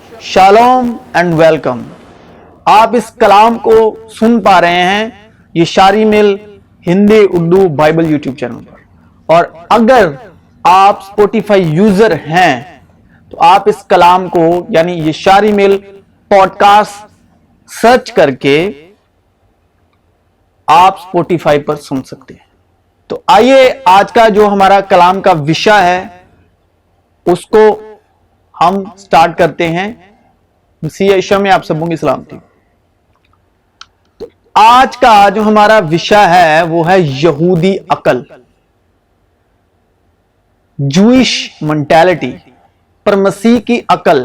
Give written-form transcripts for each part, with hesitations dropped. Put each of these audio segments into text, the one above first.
Shalom and welcome. आप इस कलाम को सुन पा रहे हैं ये शारी मिल Hindi Urdu Bible YouTube channel पर। और अगर आप स्पॉटिफाई यूजर हैं तो आप इस कलाम को यानी ये शारी मिल पॉडकास्ट सर्च करके आप स्पॉटिफाई पर सुन सकते हैं। तो आइए आज का जो हमारा कलाम का विषय है उसको हम स्टार्ट करते हैं। मसीह यीशु में आप सबों की सलामती। तो आज का जो हमारा विषय है वो है यहूदी अकल, जूइश मेंटालिटी। पर मसीह की अकल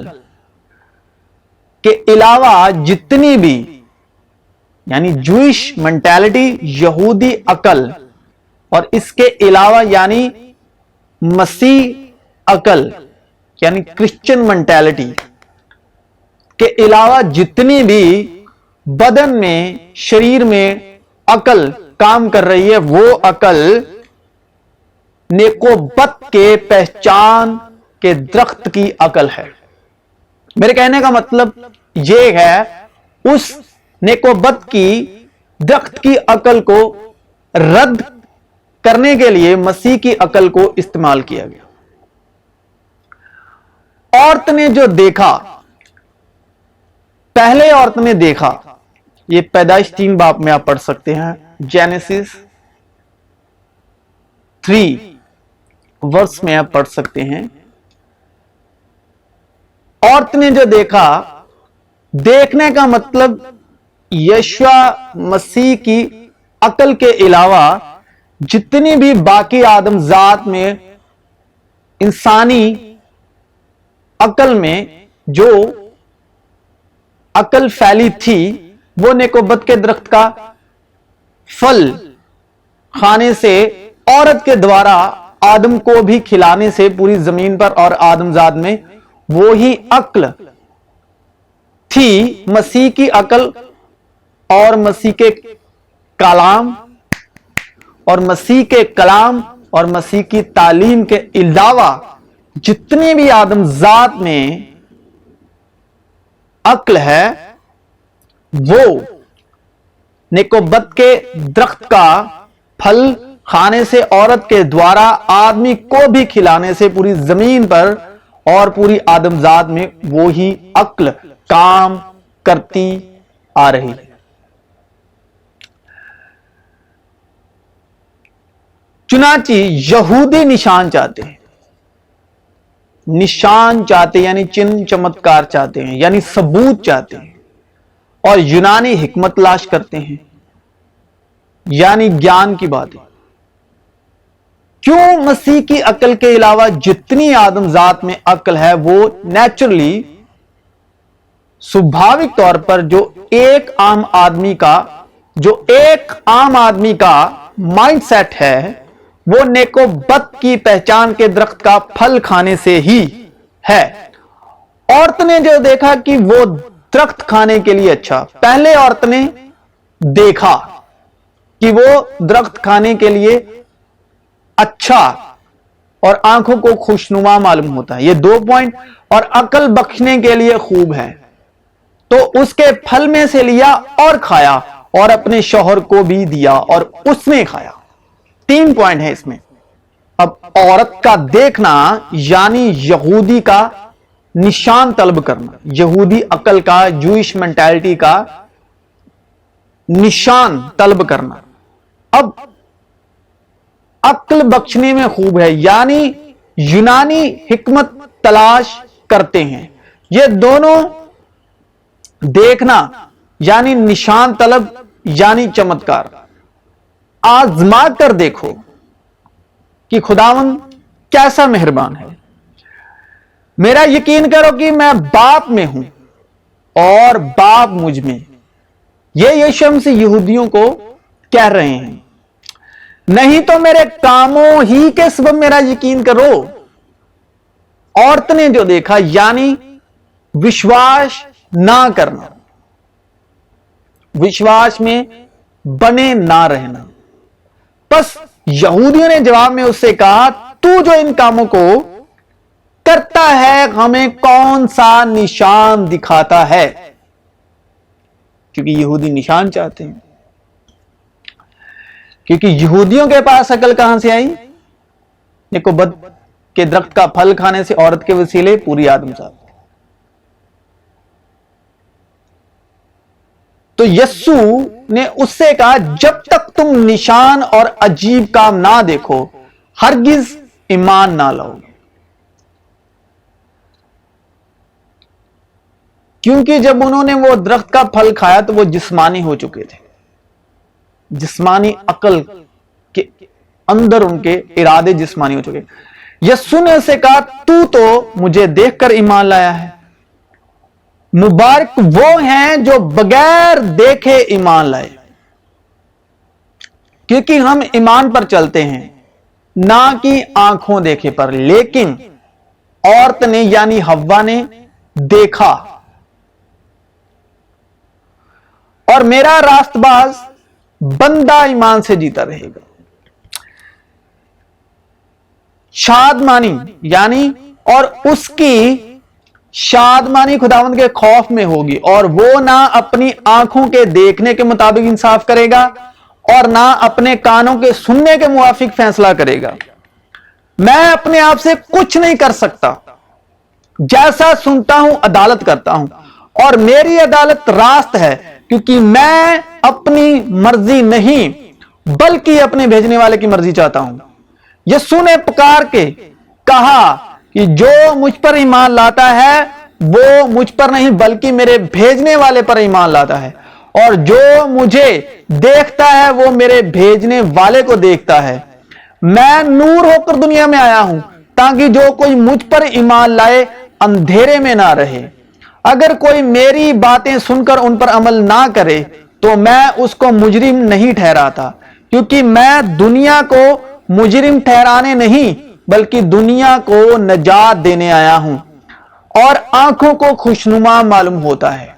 के अलावा जितनी भी यानी जूइश मेंटालिटी, यहूदी अकल और इसके अलावा यानी मसीह अकल यानी क्रिश्चियन मेंटालिटी के अलावा जितनी भी बदन में, शरीर में अकल काम कर रही है वो अकल नेकोबत के पहचान के दरख्त की अकल है। मेरे कहने का मतलब यह है उस नेकोबत की दरख्त की अकल को रद्द करने के लिए मसीह की अकल को इस्तेमाल किया गया। औरत ने जो देखा, पहले औरत ने देखा, ये पैदाइश 3 बाब में आप पढ़ सकते हैं, जेनेसिस 3 वर्स में आप पढ़ सकते हैं। औरत ने जो देखा, देखने का मतलब यीशु मसीह की अकल के अलावा जितनी भी बाकी आदमजात में इंसानी अकल में जो अकल फैली थी वो नेकोबत के दरख्त का फल खाने से, औरत के द्वारा आदम को भी खिलाने से पूरी जमीन पर और आदमजात में वो ही अक्ल थी। मसीह की अकल और मसीह के कलाम और मसीह के कलाम और मसीह की तालीम के अलावा जितनी भी आदमजात में अक्ल है वो नेकोबत के दरख्त का फल खाने से, औरत के द्वारा आदमी को भी खिलाने से पूरी जमीन पर और पूरी आदमजात में वो ही अक्ल काम करती आ रही है। चुनांचे यहूदी निशान चाहते हैं, निशान चाहते यानी चिन्ह चमत्कार चाहते हैं, यानी सबूत चाहते हैं। और यूनानी हिकमत तलाश करते हैं यानी ज्ञान की बातें। क्यों? मसीह की अकल के अलावा जितनी आदमजात में अकल है वो नेचुरली, स्वाभाविक तौर पर जो एक आम आदमी का माइंडसेट है वो नेकोबत की पहचान के दरख्त का फल खाने से ही है। औरत ने जो देखा कि वो दरख्त खाने के लिए अच्छा, पहले औरत ने देखा कि वो दरख्त खाने के लिए अच्छा और आंखों को खुशनुमा मालूम होता है, ये 2 पॉइंट, और अकल बख्शने के लिए खूब है, तो उसके फल में से लिया और खाया और अपने शौहर को भी दिया और उसने खाया। 3 पॉइंट है इसमें। अब औरत का देखना यानी यहूदी का निशान तलब करना, यहूदी अकल का, जूइश मेंटालिटी का निशान तलब करना। अब अक्ल बख्शने में खूब है यानी यूनानी हिकमत तलाश करते हैं। ये दोनों देखना यानी निशान तलब यानी चमत्कार। आजमा कर देखो कि खुदावन कैसा मेहरबान है। मेरा यकीन करो कि मैं बाप में हूं और बाप मुझ में। ये यीशु मसीह यहूदियों को कह रहे हैं, नहीं तो मेरे कामों ही के सबब मेरा यकीन करो। औरत ने जो देखा यानी विश्वास ना करना, विश्वास में बने ना रहना। बस यहूदियों ने जवाब में उससे कहा, तू जो इन कामों को کرتا ہے ہمیں کون سا نشان دکھاتا ہے، کیونکہ یہودی نشان چاہتے ہیں، کیونکہ یہودیوں کے پاس عقل کہاں سے آئی؟ نیکو بد کے درخت کا پھل کھانے سے، عورت کے وسیلے پوری آدم زاد۔ تو یسو نے اس سے کہا جب تک تم نشان اور عجیب کام نہ دیکھو ہرگز ایمان نہ لاؤ گے، کیونکہ جب انہوں نے وہ درخت کا پھل کھایا تو وہ جسمانی ہو چکے تھے، جسمانی عقل کے اندر ان کے ارادے جسمانی ہو چکے۔ یسوع نے اسے کہا تو مجھے دیکھ کر ایمان لایا ہے، مبارک وہ ہیں جو بغیر دیکھے ایمان لائے، کیونکہ ہم ایمان پر چلتے ہیں نہ کہ آنکھوں دیکھے پر۔ لیکن عورت نے یعنی حوا نے دیکھا، اور میرا راست باز بندہ ایمان سے جیتا رہے گا۔ شادمانی یعنی اور اس کی شادمانی خداوند کے خوف میں ہوگی، اور وہ نہ اپنی آنکھوں کے دیکھنے کے مطابق انصاف کرے گا اور نہ اپنے کانوں کے سننے کے موافق فیصلہ کرے گا۔ میں اپنے آپ سے کچھ نہیں کر سکتا، جیسا سنتا ہوں عدالت کرتا ہوں، اور میری عدالت راست ہے، کیونکہ میں اپنی مرضی نہیں بلکہ اپنے بھیجنے والے کی مرضی چاہتا ہوں۔ یسوع نے پکار کے کہا کہ جو مجھ پر ایمان لاتا ہے وہ مجھ پر نہیں بلکہ میرے بھیجنے والے پر ایمان لاتا ہے، اور جو مجھے دیکھتا ہے وہ میرے بھیجنے والے کو دیکھتا ہے۔ میں نور ہو کر دنیا میں آیا ہوں تاکہ جو کوئی مجھ پر ایمان لائے اندھیرے میں نہ رہے۔ اگر کوئی میری باتیں سن کر ان پر عمل نہ کرے تو میں اس کو مجرم نہیں ٹھہراتا، کیونکہ میں دنیا کو مجرم ٹھہرانے نہیں بلکہ دنیا کو نجات دینے آیا ہوں۔ اور آنکھوں کو خوشنما معلوم ہوتا ہے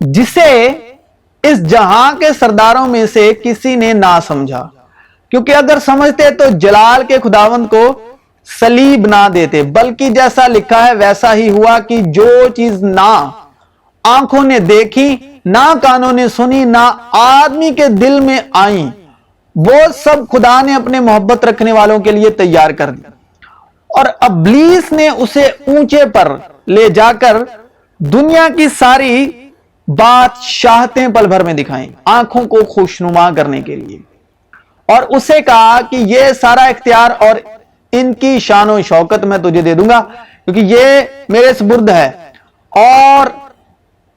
جسے اس جہاں کے سرداروں میں سے کسی نے نہ سمجھا، کیونکہ اگر سمجھتے تو جلال کے خداوند کو صلیب نہ دیتے، بلکہ جیسا لکھا ہے ویسا ہی ہوا کہ جو چیز نہ آنکھوں نے دیکھی نہ کانوں نے سنی نہ آدمی کے دل میں آئیں وہ سب خدا نے اپنے محبت رکھنے والوں کے لیے تیار کر دی۔ اور ابلیس نے اسے اونچے پر لے جا کر دنیا کی ساری بادشاہتیں پل بھر میں دکھائیں، آنکھوں کو خوشنما کرنے کے لیے، اور اسے کہا کہ یہ سارا اختیار اور ان کی شان و شوکت میں تجھے دے دوں گا، کیونکہ یہ میرے سپرد ہے، اور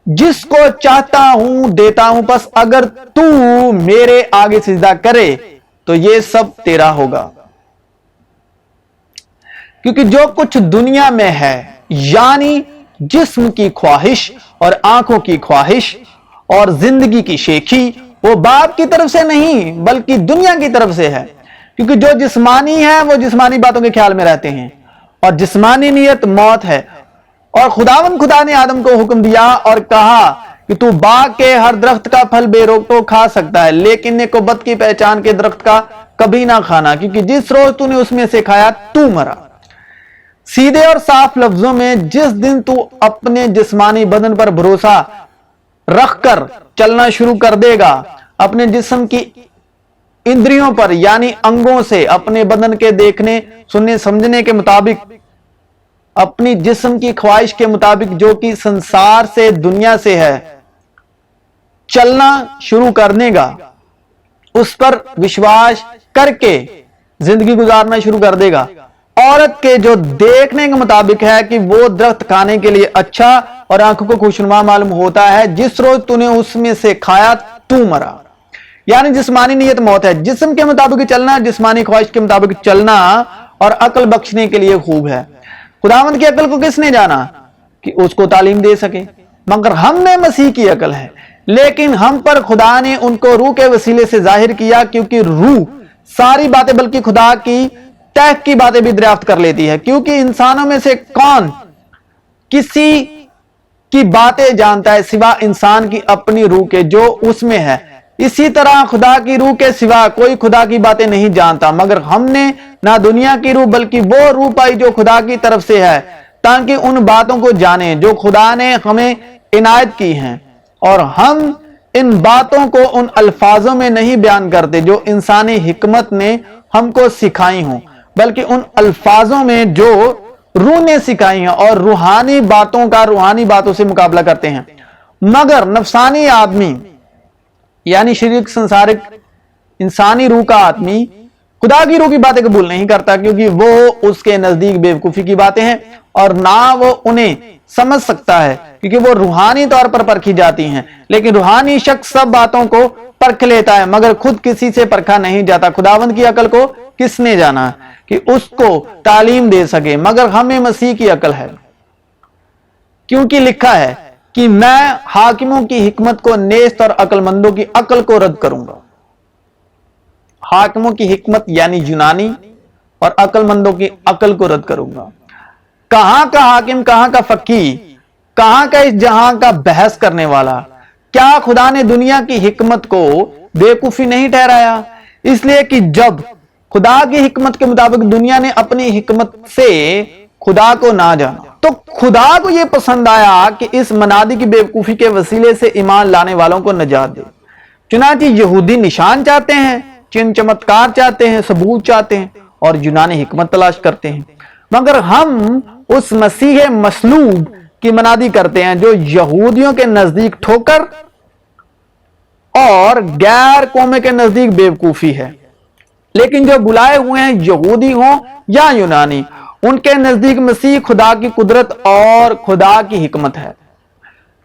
جس کو چاہتا ہوں دیتا ہوں، پس اگر تو میرے آگے سجدہ کرے تو یہ سب تیرا ہوگا۔ کیونکہ جو کچھ دنیا میں ہے یعنی جسم کی خواہش اور آنکھوں کی خواہش اور زندگی کی شیخی، وہ باپ کی طرف سے نہیں بلکہ دنیا کی طرف سے ہے، کیونکہ جو جسمانی ہے وہ جسمانی باتوں کے خیال میں رہتے ہیں، اور جسمانی نیت موت ہے۔ اور خدا نے آدم کو حکم دیا اور کہا کہ تو باغ کے ہر درخت کا پھل بے روک ٹوک کھا سکتا ہے، لیکن نیک و بد کی پہچان کے درخت کا کبھی نہ کھانا، کیونکہ جس روز تو نے اس میں سے کھایا تو مرا۔ سیدھے اور صاف لفظوں میں جس دن تو اپنے جسمانی بدن پر بھروسہ رکھ کر چلنا شروع کر دے گا، اپنے جسم کی اندریوں پر یعنی انگوں سے اپنے بدن کے دیکھنے سننے سمجھنے کے مطابق، اپنی جسم کی خواہش کے مطابق جو کہ سنسار سے دنیا سے ہے چلنا شروع کر دے گا، اس پر وشواس کر کے زندگی گزارنا شروع کر دے گا۔ عورت کے جو دیکھنے کے مطابق ہے کہ وہ درخت کھانے کے لیے اچھا اور آنکھوں کو خوشنما معلوم ہوتا ہے، جس روز تو نے اس میں سے کھایا تو مرا، یعنی جسمانی نیت موت ہے۔ جسم کے مطابق چلنا، جسمانی خواہش کے مطابق چلنا اور عقل بخشنے کے لیے خوب ہے۔ خداوند کی عقل کو کس نے جانا کہ اس کو تعلیم دے سکے؟ مگر ہم میں مسیح کی عقل ہے، لیکن ہم پر خدا نے ان کو روح کے وسیلے سے ظاہر کیا، کیونکہ روح ساری باتیں بلکہ خدا کی تحت کی باتیں بھی دریافت کر لیتی ہے، کیونکہ انسانوں میں سے کون کسی کی باتیں جانتا ہے سوا انسان کی اپنی روح کے جو اس میں ہے، इसी तरह खुदा की रूह के सिवा कोई खुदा की बातें नहीं जानता, मगर हमने ना दुनिया की रूह बल्कि वो रूह पाई जो खुदा की तरफ से है, ताकि उन बातों को जाने जो खुदा ने हमें इनायत की हैं। और हम इन बातों को उन अल्फाजों में नहीं बयान करते जो इंसानी हिकमत ने हमको सिखाई हों, बल्कि उन अल्फाजों में जो रूह ने सिखाई हैं, और रूहानी बातों का रूहानी बातों से मुकाबला करते हैं। मगर नफसानी आदमी यानी शरीर संसारिक इंसानी रूह का आदमी खुदा की रूह की बातें कबूल नहीं करता, क्योंकि वो उसके नजदीक बेवकूफी की बातें हैं और ना वो उन्हें समझ सकता है, क्योंकि वो रूहानी तौर पर परखी जाती हैं। लेकिन रूहानी शख्स सब बातों को परख लेता है, मगर खुद किसी से परखा नहीं जाता। खुदावंद की अकल को किसने जाना कि उसको तालीम दे सके, मगर हमें मसीह की अकल है, क्योंकि लिखा है कि मैं हाकिमों की हिकमत को नेस्त और अकलमंदों की अकल को रद्द करूंगा। हाकिमों की हिकमत यानी यूनानी और अकलमंदों की अकल को रद्द करूंगा। कहां का हाकिम, कहां का फकीह, कहां का इस जहां का बहस करने वाला? क्या खुदा ने दुनिया की हिकमत को बेवकूफी नहीं ठहराया? इसलिए कि जब खुदा की हिकमत के मुताबिक दुनिया ने अपनी हिकमत से खुदा को ना जाना, तो खुदा को यह पसंद आया कि इस मनादी की बेवकूफी के वसीले से ईमान लाने वालों को नजात दे। चुनांचे यहूदी निशान चाहते हैं, चिन्ह चमत्कार चाहते हैं, सबूत चाहते हैं, और यूनानी हिकमत तलाश करते हैं। मगर हम उस मसीह मसलूब की मनादी करते हैं जो यहूदियों के नजदीक ठोकर और गैर कौमे के नजदीक बेवकूफी है। लेकिन जो बुलाए हुए हैं, यहूदी हों या यूनानी, उनके नजदीक मसीह खुदा की कुदरत और खुदा की हिकमत है,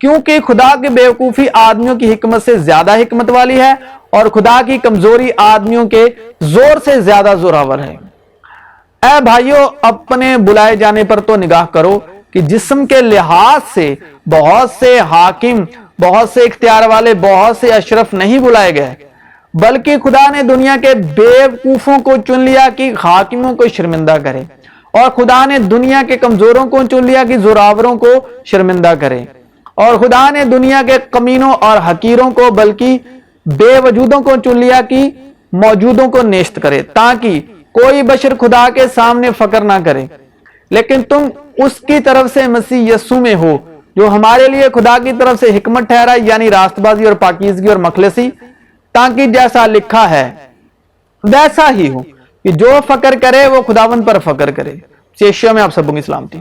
क्योंकि खुदा की बेवकूफी आदमियों की हिकमत से ज्यादा हिकमत वाली है और खुदा की कमजोरी आदमियों के जोर से ज्यादा जोरावर है। ऐ भाइयों, अपने बुलाए जाने पर तो निगाह करो कि जिस्म के लिहाज से बहुत से हाकिम, बहुत से इख्तियार वाले, बहुत से अशरफ नहीं बुलाए गए, बल्कि खुदा ने दुनिया के बेवकूफों को चुन लिया कि हाकिमों को शर्मिंदा करे, और खुदा ने दुनिया के कमजोरों को चुन लिया कि जोरावरों को शर्मिंदा करे, और खुदा ने दुनिया के कमीनों और हकीरों को बल्कि बेवजूदों को चुन लिया कि मौजूदों को नेस्त करे, ताकि कोई बशर खुदा के सामने फकर ना करे। लेकिन तुम उसकी तरफ से मसीह यस्सु में हो, जो हमारे लिए खुदा की तरफ से हिकमत ठहरा, यानी रास्तबाजी और पाकीज़गी और मखलसी, ताकि जैसा लिखा है वैसा ही हो कि जो फकर करे वो खुदावंद पर फकर करे। शेषिया में आप सबों की सलामती।